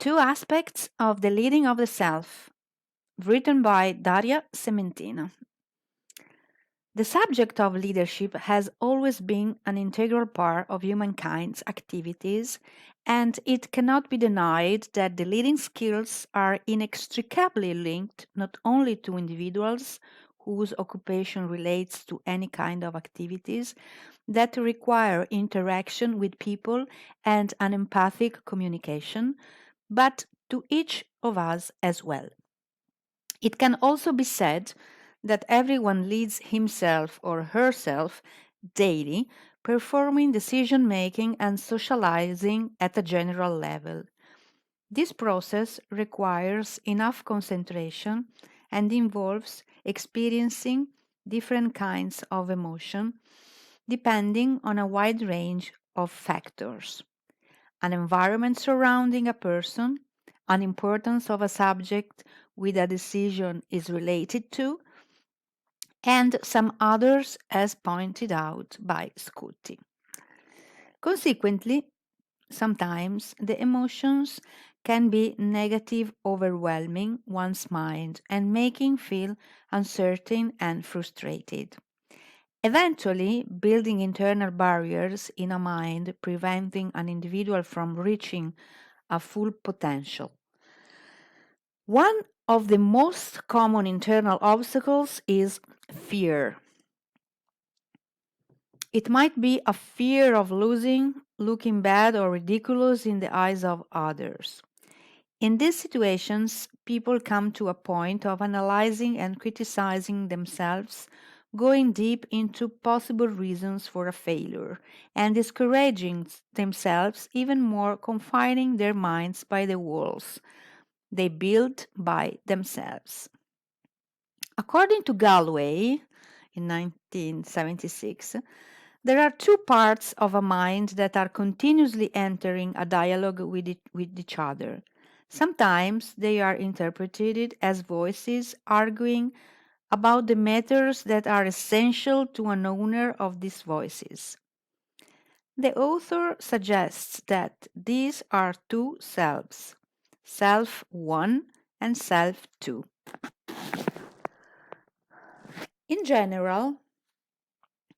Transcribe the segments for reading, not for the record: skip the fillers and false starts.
Two Aspects of the Leading of the Self, written by Daria Sementina. The subject of leadership has always been an integral part of humankind's activities, and it cannot be denied that the leading skills are inextricably linked not only to individuals whose occupation relates to any kind of activities that require interaction with people and an empathic communication, but to each of us as well. It can also be said that everyone leads himself or herself daily, performing decision making and socializing at a general level. This process requires enough concentration and involves experiencing different kinds of emotion depending on a wide range of factors: an environment surrounding a person, an importance of a subject with a decision is related to, and some others as pointed out by Scuti. Consequently, sometimes the emotions can be negative, overwhelming one's mind and making feel uncertain and frustrated, eventually building internal barriers in a mind, preventing an individual from reaching a full potential. One of the most common internal obstacles is fear. It might be a fear of losing, looking bad or ridiculous in the eyes of others. In these situations, people come to a point of analyzing and criticizing themselves, going deep into possible reasons for a failure, and discouraging themselves even more, confining their minds by the walls they build by themselves. According to Galway in 1976, there are two parts of a mind that are continuously entering a dialogue with each other. Sometimes they are interpreted as voices arguing about the matters that are essential to an owner of these voices. The author suggests that these are two selves, self 1 and self 2. In general,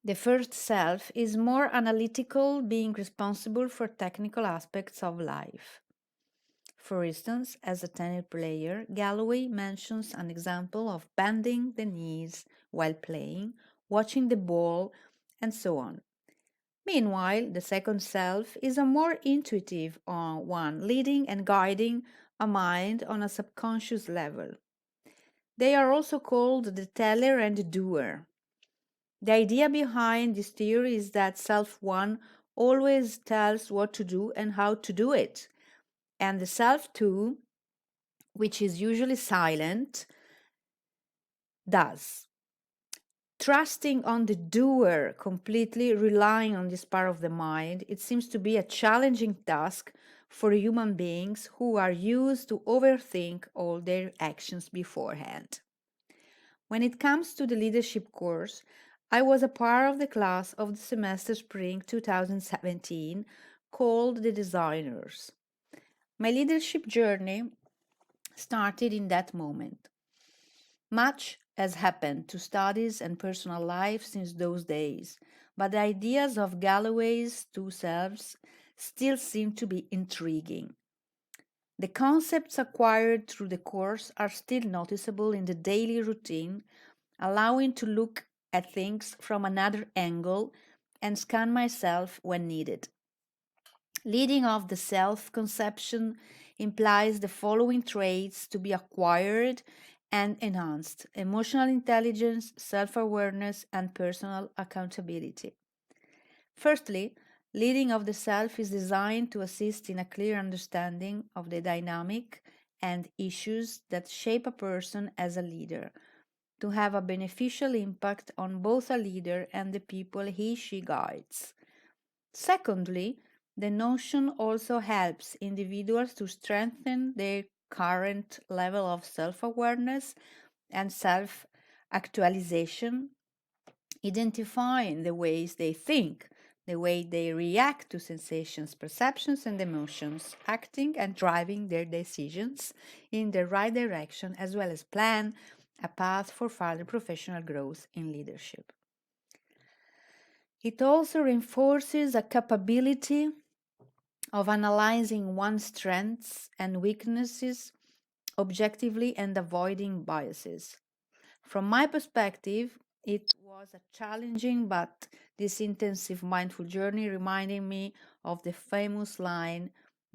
the first self is more analytical, being responsible for technical aspects of life. For instance, as a tennis player, Galloway mentions an example of bending the knees while playing, watching the ball, and so on. Meanwhile, the second self is a more intuitive one, leading and guiding a mind on a subconscious level. They are also called the teller and the doer. The idea behind this theory is that self 1 always tells what to do and how to do it, and the self 2, which is usually silent, does. Trusting on the doer, completely relying on this part of the mind, it seems to be a challenging task for human beings who are used to overthink all their actions beforehand. When it comes to the leadership course, I was a part of the class of the semester spring 2017 called The Designers. My leadership journey started in that moment. Much has happened to studies and personal life since those days, but the ideas of Galloway's two selves still seem to be intriguing. The concepts acquired through the course are still noticeable in the daily routine, allowing to look at things from another angle and scan myself when needed. Leading off the self conception implies the following traits to be acquired and enhanced: emotional intelligence, self awareness, and personal accountability. Firstly, leading of the self is designed to assist in a clear understanding of the dynamic and issues that shape a person as a leader, to have a beneficial impact on both a leader and the people he/she guides. Secondly, the notion also helps individuals to strengthen their current level of self awareness and self actualization, identifying the ways they think, the way they react to sensations, perceptions, and emotions, acting and driving their decisions in the right direction, as well as plan a path for further professional growth in leadership. It also reinforces a capability of analyzing one's strengths and weaknesses objectively and avoiding biases. From my perspective, it was a challenging but this intensive mindful journey reminding me of the famous line,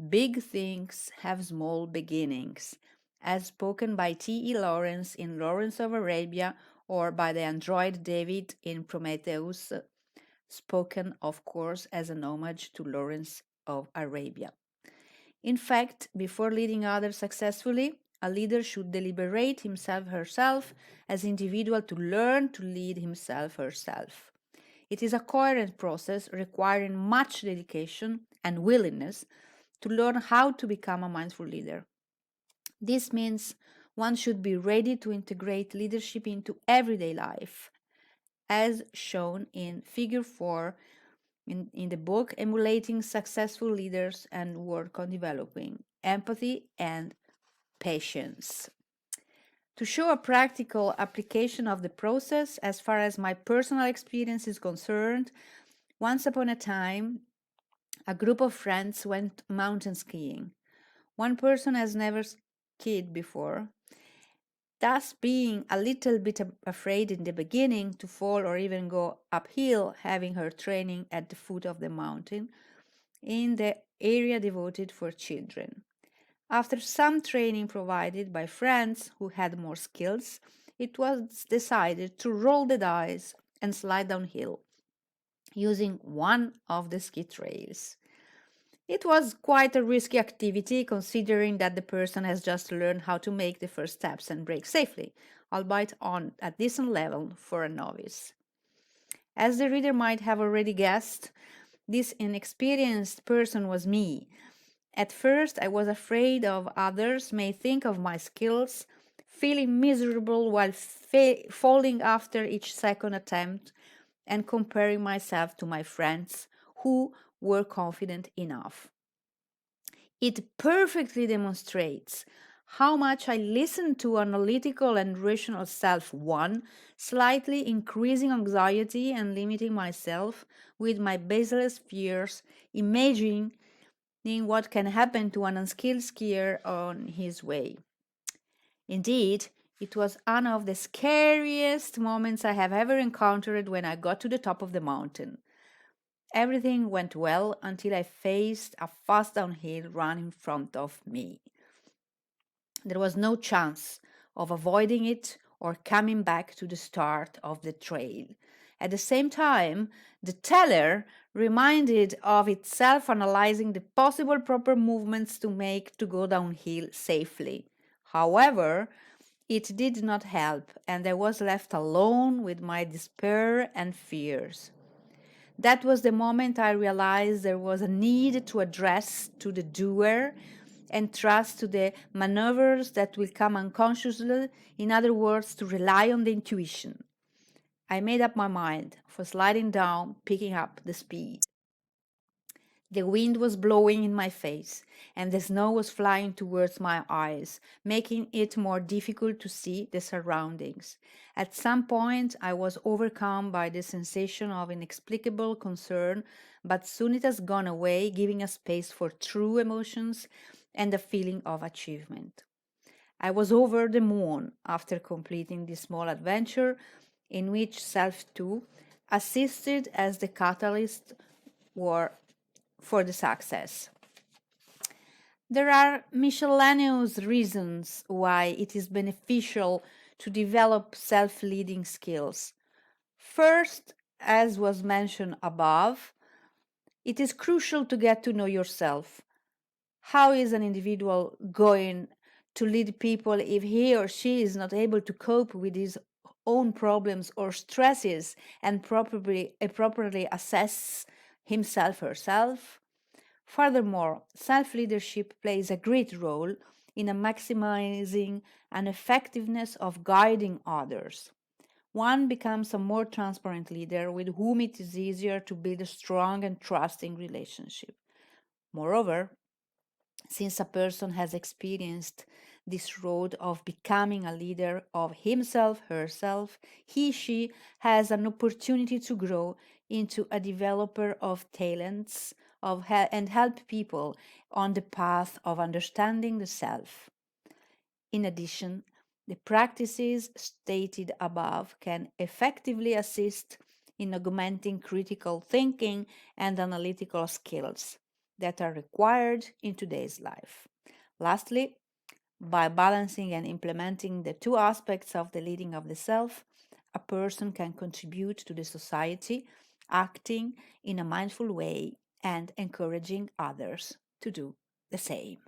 "Big things have small beginnings," as spoken by T.E. Lawrence in Lawrence of Arabia or by the android David in Prometheus, spoken, of course, as an homage to Lawrence of Arabia. In fact, before leading others successfully, a leader should deliberate himself herself as individual to learn to lead himself herself. It is a coherent process requiring much dedication and willingness to learn how to become a mindful leader. This means one should be ready to integrate leadership into everyday life, as shown in Figure 4 in the book, Emulating Successful Leaders and Work on Developing Empathy and Patience. To show a practical application of the process, as far as my personal experience is concerned, once upon a time, a group of friends went mountain skiing. One person has never skied before, thus being a little bit afraid in the beginning to fall or even go uphill, having her training at the foot of the mountain in the area devoted for children. After some training provided by friends who had more skills, it was decided to roll the dice and slide downhill using one of the ski trails. It was quite a risky activity considering that the person has just learned how to make the first steps and brake safely, albeit on a decent level for a novice. As the reader might have already guessed, this inexperienced person was me. At first, I was afraid of others may think of my skills, feeling miserable while falling after each second attempt, and comparing myself to my friends who were confident enough. It perfectly demonstrates how much I listen to analytical and rational self one, slightly increasing anxiety and limiting myself with my baseless fears, imagining what can happen to an unskilled skier on his way. Indeed, it was one of the scariest moments I have ever encountered when I got to the top of the mountain. Everything went well until I faced a fast downhill run in front of me. There was no chance of avoiding it or coming back to the start of the trail. At the same time, the teller reminded of itself analyzing the possible proper movements to make to go downhill safely. However, it did not help, and I was left alone with my despair and fears. That was the moment I realized there was a need to address to the doer and trust to the maneuvers that will come unconsciously, in other words, to rely on the intuition. I made up my mind for sliding down, picking up the speed. The wind was blowing in my face, and the snow was flying towards my eyes, making it more difficult to see the surroundings. At some point, I was overcome by the sensation of inexplicable concern, but soon it has gone away, giving a space for true emotions and a feeling of achievement. I was over the moon after completing this small adventure, in which self too assisted as the catalyst for the success. There are miscellaneous reasons why it is beneficial to develop self-leading skills. First, as was mentioned above, it is crucial to get to know yourself. How is an individual going to lead people if he or she is not able to cope with his own problems or stresses and properly assess himself or herself? Furthermore, self-leadership plays a great role in maximizing an effectiveness of guiding others. one becomes a more transparent leader with whom it is easier to build a strong and trusting relationship. Moreover, since a person has experienced this road of becoming a leader of himself, herself, she has an opportunity to grow into a developer of talents and help people on the path of understanding the self. In addition, the practices stated above can effectively assist in augmenting critical thinking and analytical skills that are required in today's life. Lastly, by balancing and implementing the two aspects of the leading of the self, a person can contribute to the society, acting in a mindful way and encouraging others to do the same.